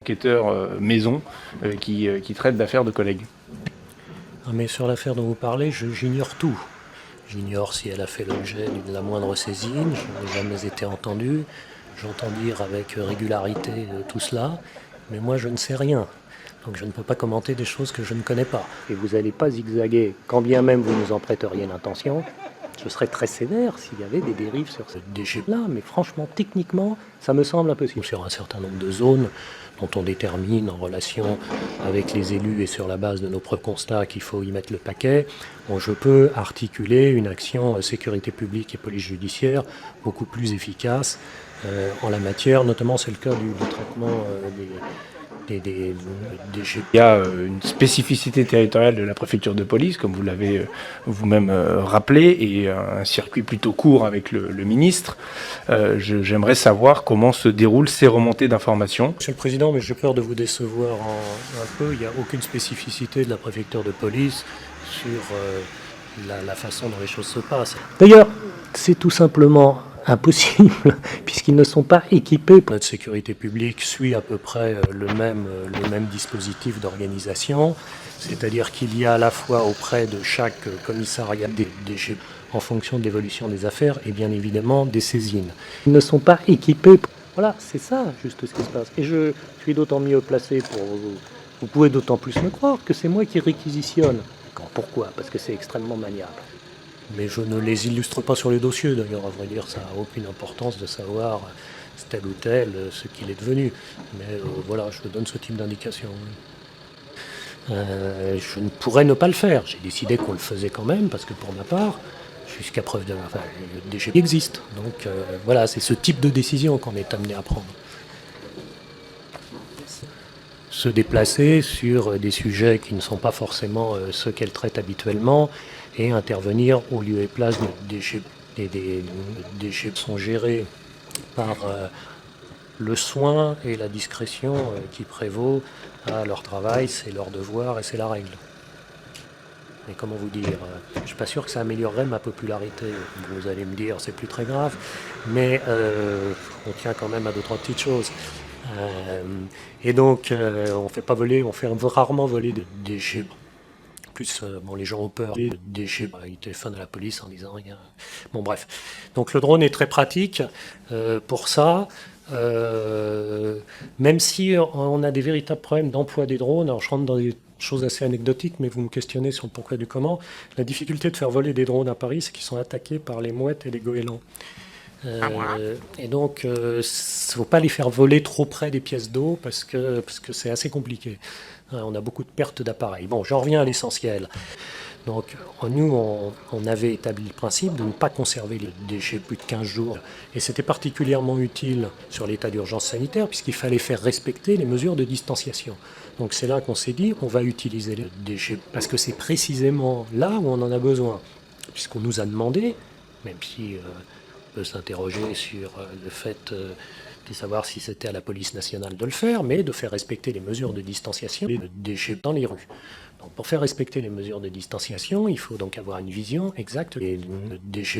Enquêteur maison qui traite d'affaires de collègues. Mais sur l'affaire dont vous parlez, j'ignore tout. J'ignore si elle a fait l'objet de la moindre saisine, je n'ai jamais été entendu. J'entends dire avec régularité tout cela, mais moi je ne sais rien. Donc je ne peux pas commenter des choses que je ne connais pas. Et vous n'allez pas zigzaguer, quand bien même vous nous en prêteriez l'intention. Je serais très sévère s'il y avait des dérives sur ce déchet-là, mais franchement, techniquement, ça me semble impossible. Sur un certain nombre de zones dont on détermine en relation avec les élus et sur la base de nos propres constats qu'il faut y mettre le paquet, je peux articuler une action sécurité publique et police judiciaire beaucoup plus efficace en la matière. Notamment, c'est le cas du traitement des déchets. Il y a une spécificité territoriale de la préfecture de police, comme vous l'avez vous-même rappelé, et un circuit plutôt court avec le ministre. J'aimerais savoir comment se déroulent ces remontées d'informations. Monsieur le Président, mais j'ai peur de vous décevoir un peu. Il n'y a aucune spécificité de la préfecture de police sur la façon dont les choses se passent. D'ailleurs, c'est tout simplement impossible, puisqu'ils ne sont pas équipés. Notre sécurité publique suit à peu près le même dispositif d'organisation, c'est-à-dire qu'il y a à la fois auprès de chaque commissariat des déchets, en fonction de l'évolution des affaires, et bien évidemment des saisines. Ils ne sont pas équipés. Voilà, c'est ça juste ce qui se passe. Et je suis d'autant mieux placé pour vous. Vous pouvez d'autant plus me croire que c'est moi qui réquisitionne. Pourquoi ? Parce que c'est extrêmement maniable. Mais je ne les illustre pas sur les dossiers, d'ailleurs, à vrai dire, ça n'a aucune importance de savoir tel ou tel ce qu'il est devenu. Mais voilà, je donne ce type d'indication. Je ne pourrais ne pas le faire. J'ai décidé qu'on le faisait quand même, parce que pour ma part, jusqu'à preuve de... Enfin, le déchet existe. Donc voilà, c'est ce type de décision qu'on est amené à prendre. Se déplacer sur des sujets qui ne sont pas forcément ceux qu'elle traite habituellement et intervenir au lieu et place des déchets. Des déchets sont gérés par le soin et la discrétion qui prévaut à leur travail, c'est leur devoir et c'est la règle. Mais comment vous dire, je ne suis pas sûr que ça améliorerait ma popularité. Vous allez me dire, c'est plus très grave, mais on tient quand même à 2-3 petites choses. Et donc, on fait rarement voler des déchets. En plus, les gens ont peur des déchets. Ils téléphonent à la police en disant rien. Bon, bref. Donc, le drone est très pratique pour ça. Même si on a des véritables problèmes d'emploi des drones, alors je rentre dans des Chose assez anecdotique, mais vous me questionnez sur le pourquoi du comment. La difficulté de faire voler des drones à Paris, c'est qu'ils sont attaqués par les mouettes et les goélands. Et donc, il ne faut pas les faire voler trop près des pièces d'eau parce que c'est assez compliqué. On a beaucoup de pertes d'appareils. Bon, j'en reviens à l'essentiel. Donc, nous, on avait établi le principe de ne pas conserver les déchets plus de 15 jours. Et c'était particulièrement utile sur l'état d'urgence sanitaire, puisqu'il fallait faire respecter les mesures de distanciation. Donc, c'est là qu'on s'est dit, on va utiliser les déchets, parce que c'est précisément là où on en a besoin. Puisqu'on nous a demandé, même si on peut s'interroger sur le fait de savoir si c'était à la police nationale de le faire, mais de faire respecter les mesures de distanciation des déchets dans les rues. Donc, pour faire respecter les mesures de distanciation, il faut donc avoir une vision exacte des déchets